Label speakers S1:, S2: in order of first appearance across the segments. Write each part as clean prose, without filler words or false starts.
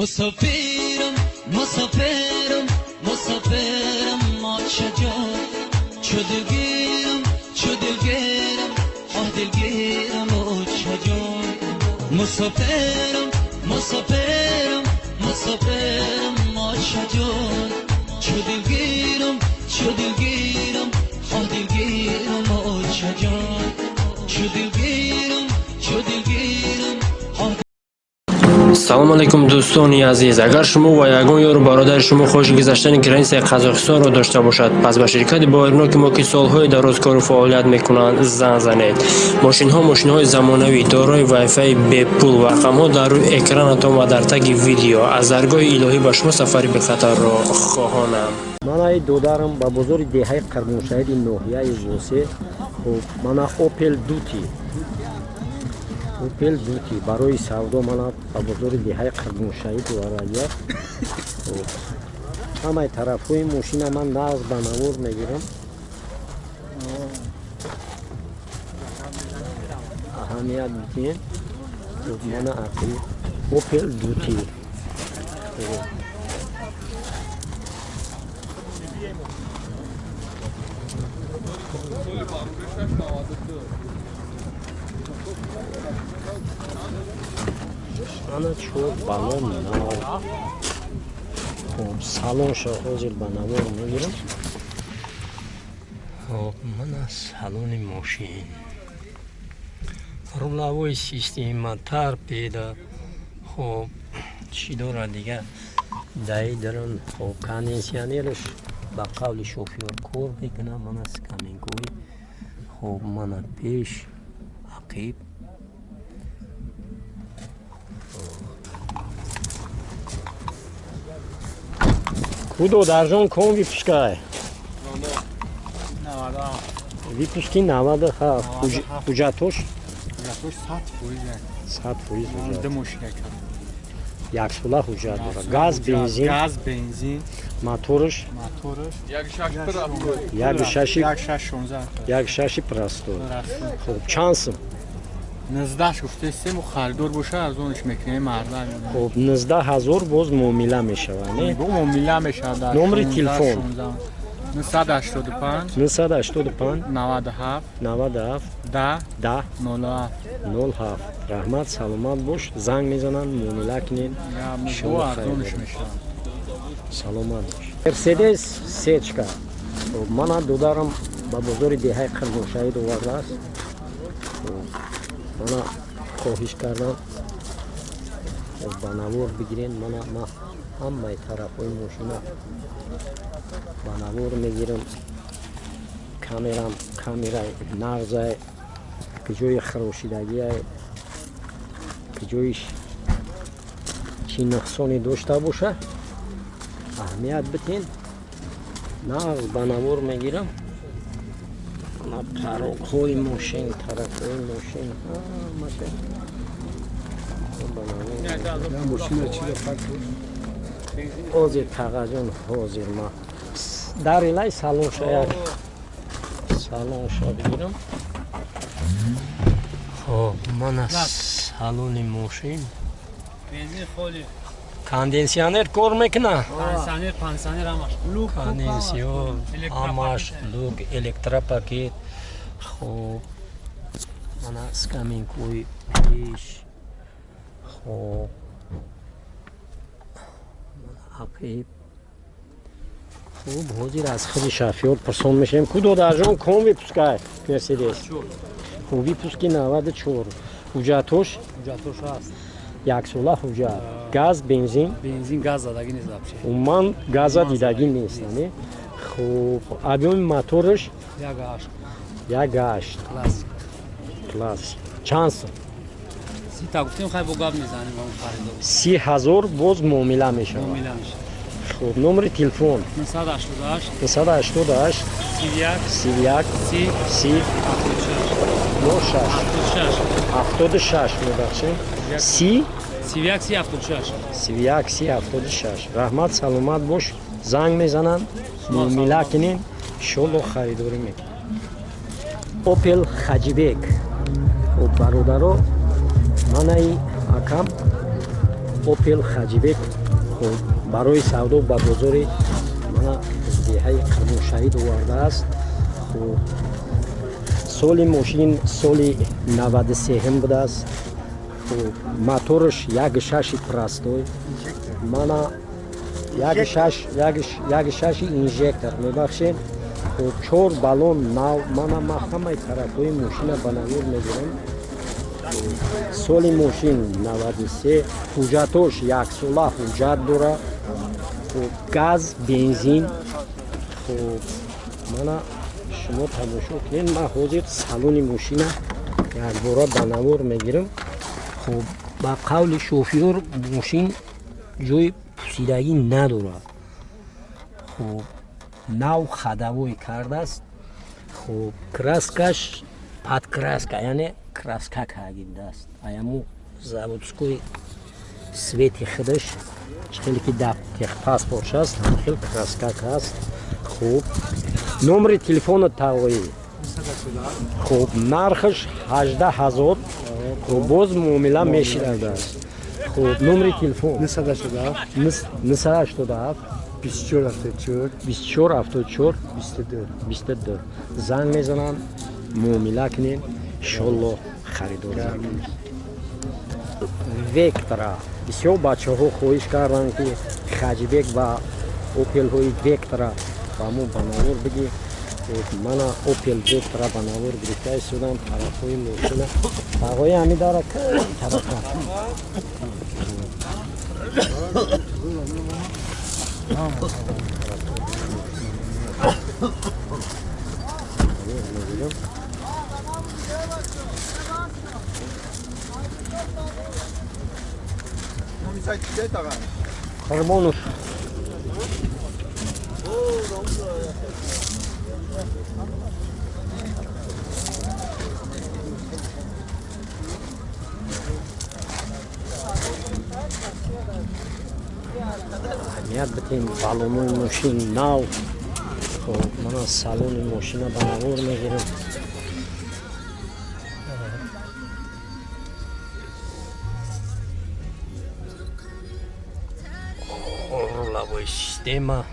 S1: مسافرم مسافرم مسافرم ما چجا چو دلگیرم آه دلگیرم و چجا مسافرم مسافرم مسافرم ما چجا چو دلگیرم آه دلگیرم و چجا چو دلگیرم
S2: салому алейкум дӯстони азиз, агар шумо ва ягон ёру бародари шумо хоҳиши гузаштани границаи Қазоқистонро дошта бошад, пас ба ширкати боирноки мо ки солҳои дароз кору фаъолият мекунанд занг занед. Мошинҳои замонавӣ дорои вайфай бепул ва рақамҳо дар рӯи экранатон ва дар таги видео аз даргоҳи илоҳӣ ба шумо сафари бехатарро хоҳонам.
S3: Мана додарам ба бозори деҳаи Қарбоншаҳиди ноҳияи Восе. Мана Opel Duty барои савдо мана ба бозори деҳаи Қарбоншаҳид варая. Ҳамаи тарафҳои мошина ман нағз ба навор мегирам. Аҳамият бидин. Мана Opel Duty. Ana çok balon nav. Salon şahozir ba navor megiram. Mana saloni moshin. Руловой система, торпеда. Xo'p, чӣ дорад дига? Даи дарон, xo'p, конденсионерш ба қавли шофёр кор мекунад. Mana скаминкои. Xo'p, mana пеш, ақиб. Кудо даржон кон выпускай. Выпуски 90 ха. Ҳуҷҷатош 100%. Яксола ҳуҷҷат дора. Газ, бензин. Моторш 1.6 простой. Xo'p, чансим.
S4: 19 гуфте сему харидор боша арзониш мекунем марда.
S3: Xo'p, 19000 боз муомила мешава, не?
S4: Бо муомила мешава.
S3: Номери телефон
S4: 985 97 10
S3: 07. Раҳмат, саломат бош. Занг мезананд, муомила кинед.
S4: Бо арзониш мешава.
S3: Саломат бош. Мерседес сечка. Мана додарам ба бозори деҳаи Қарбоншаҳид овардааст. Мана хоҳиш кардам ба навор бигирен. Мана ҳамаи тарафҳои мошина ба навор мегирам. Камераи нағзай ки ҷои харошидагиай ки ҷоиш чӣ нуқсоне дошта боша аҳамият битен. Нағз ба навор мегирам. Парокҳои мошин, тарафҳои мошин. Ҳозир тағаҷон ҳозир ма дар илай салонша бигирам. Xo'p, mana saloni moshin.
S4: Benzin xoli.
S3: Конденсионер кор мекунад?
S4: Конденсионер ҳамаш.
S3: Конденсион, ҳамаш, лук, электропакет. Xo'p. Mana скаминкои пеш. Xo'p. Ақиб. Xo'p, ҳозир аз худи шофёр пурсон мешавем. Кудо даржон кон выпускай Мерседес. Xo'p, выпуски 94. Ҳуҷҷатош ҳаст. Яксола ҳуҷҷат. Газ, бензин
S4: газ задагӣ нест вообще.
S3: Умуман газа дидагӣ нест, не? Xo'p, объёми моторш 1.8. Классик. Чансим. 30,000 боз муомила мешавад. Xo'p, номери телефон 988 31 30 76 мебахшем. 31 раҳмат, саломат бош. Занг мезананд, муомила кинен, иншоалло харидорӣ мекунем. Opel Хаҷибек. Бародаро, манаи акам Opel Хаҷибек барои савдо ба бозори мана деҳаи Қирмошаҳид овардааст. соли мошин соли 93 будааст. мотораш 1.6 простой, мана 1.6 инжектор мебахшем. 4 баллон нав, мана ма ҳамаи тарафҳои мошина ба навор мегирам. соли мошин 93, ҳуҷҷатош яксола ҳуҷҷат дора. газ, бензин. мана шумо тамошо кунед, ман ҳозир салони мошина якбора ба навор мегирам. ба қавли шофёр мошин ҷои пусидагӣ надорад. нав хадавой кардааст. краскаш подкраска, яъне краска кардидааст. аямо заводскои свети худаш чихеле ки дар техпаспорт аст, ҳамхел краска аст. номери телефони тавоӣ. нархаш 18000. боз муомила мешавадааст. номери телефон 987 2474 22. занг мезананд, муомила кунем, иншоалло харидор мекунем. Вектора бисёр бачаҳо хоҳиш карданд ки Хаҷибек ба Опелҳои Вектора ба мо ба навор бигӣ. мана Opel Vectra ба навор гирифта истодам. тарафҳои мошина бағои ҳами дара тарафа. Қарбонов ҳамият битем баллонои мошин нав. мана салони мошина ба навор мегирам. рулавои система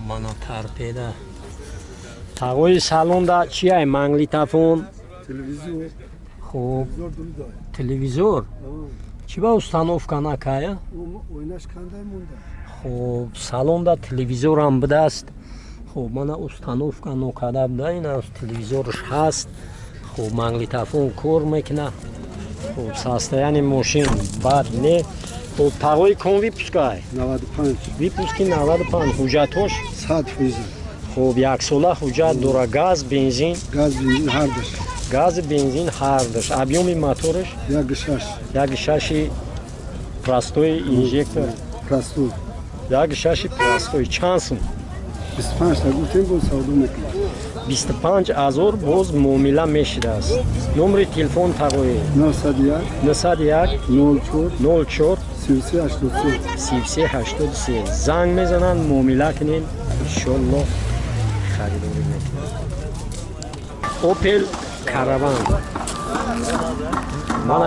S3: мана тарпеда. тағои салонда чи ай манглитафон? хуб телевизор чӣ ба установка накая? хуб салонда телевизорам будааст. хуб мана установка нокарда буда. ин аст телевизорш ҳаст. хуб манглитафон кор мекуна. хуб состояние мошин бад не. хуб тағои кон випускай?
S5: 95.
S3: випуски 95. ҳуҷҷатош?
S5: 100%.
S3: хуб яксола ҳуҷҷат дора. газ, бензин?
S5: Газ, бензин ҳардаш.
S3: гази бензин ҳардаш. объёми мотораш?
S5: 1.6.
S3: 1.6 простой инжектор.
S5: Простой.
S3: 1.6 простой. чанд сум?
S5: 25 та гуфтем боз савдо мекунем.
S3: 25000 боз муомила мешудааст. номери телефон тағои?
S5: 91
S3: 91
S5: 04
S3: 04
S5: 33
S3: 33 занг мезананд, муомила кунем, иншоалло харидорӣ мекунем. Opel Caravan. мана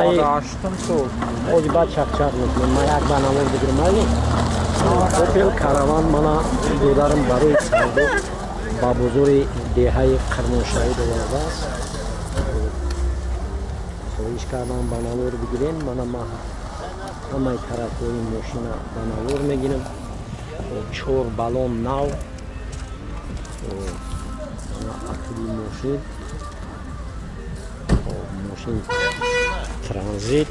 S3: ҳоҷи баъд чақчақ мекунем. ман як ба навор бигирам айни. Opel Caravan мана додарам барои савдо ба бозори деҳаи Қирмошаҳид овардааст. хоҳиш кардам ба навор бигирем. мана ма ҳамаи тарафҳои мошина ба навор мегирам. 4 баллон нав. акли мошин. мошин транзит.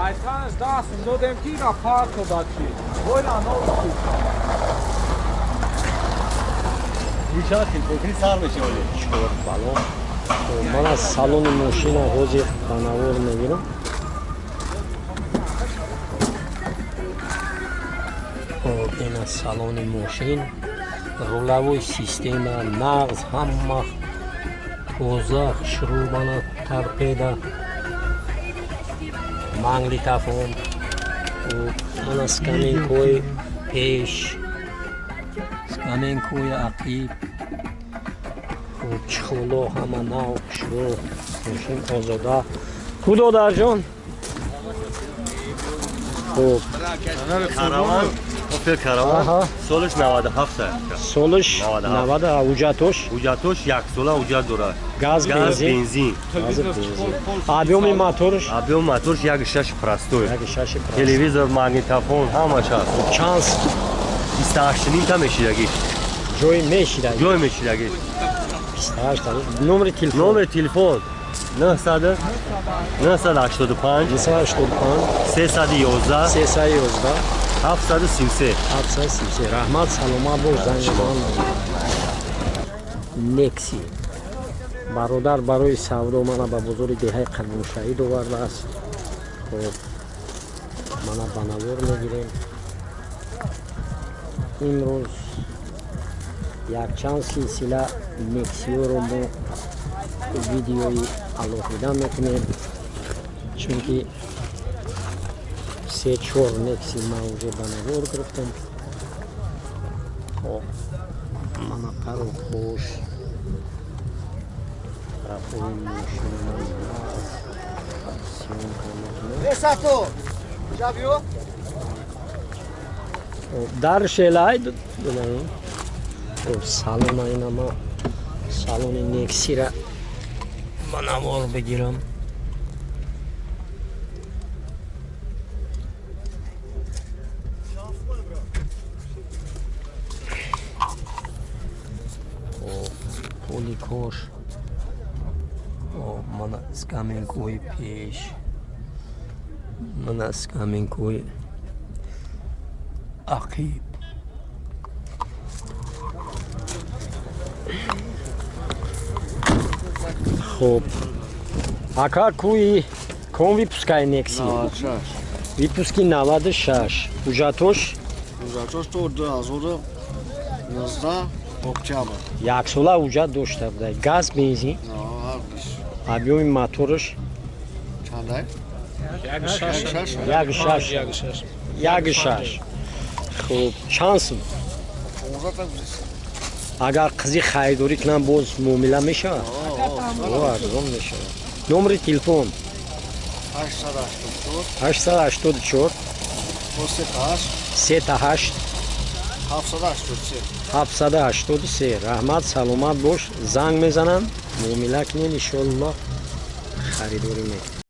S6: Այսքանը 10 նոդեմքի նա փառքը դաչի։ Ոյնա նոդի։
S4: Uşakin kokri sarmış öyle.
S3: 4 баллон. мана салони мошина ҳозир ба навор мегирам. ин аст салони мошин. рулавои система, нағз, ҳама тоза шурубана тарпеда. манглитафон. мана скаминкои пеш, скаминкои ақиб. чихуло ҳама нав шуро мошин озода кудодар ҷон хуб
S7: Karavan, Opel Karavan.
S3: Aha.
S7: Solış 97 است.
S3: солиш
S7: 97.
S3: 90 уҷатош
S7: Ucatoş yak sola uca dura.
S3: газ
S7: Gaz,
S3: бензин
S7: benzin.
S3: объёми моторш
S7: Объем моторш як шаш простой.
S3: яки шаши
S7: Televizor, magnitofon, hamma şas.
S3: чанс
S7: 28 ta meshiragi.
S3: ҷои меширад
S7: Joy meshiragi.
S3: 28 номери телефон
S7: Nomer telefon 900 985
S3: 285
S7: 311
S3: 311
S7: 733.
S3: 733 раҳмат саломат бош занҷимон некси бародар барои савдо мана ба бозори деҳаи қадимшаҳид овардааст хоб мана ба навор мегирем имрӯз якчанд силсила нексиёро мо видеои алоҳида мекунем чунки 3-4 некси ма уже ба навор гирифтем хоб мана пару хош рафои мошинам сёнка мекунем дар шелай дунам салона инама салони нексира ба навор бигирам поли кош мана скаминкои пеш мана скаминкои ақиб хуб ака кӯи кон випускай некси випуски 96 уҷатош яксола уҷат дошта будай газ бензин объёми мотораш 1.6 хуб чанд сум агар қизи харидорӣ кунам боз муомила мешавад арзон мешавад номери телефон 884 38 783 раҳмат саломат бош занг мезанам муомила кунем иншоаллоҳ харидорӣ мекунем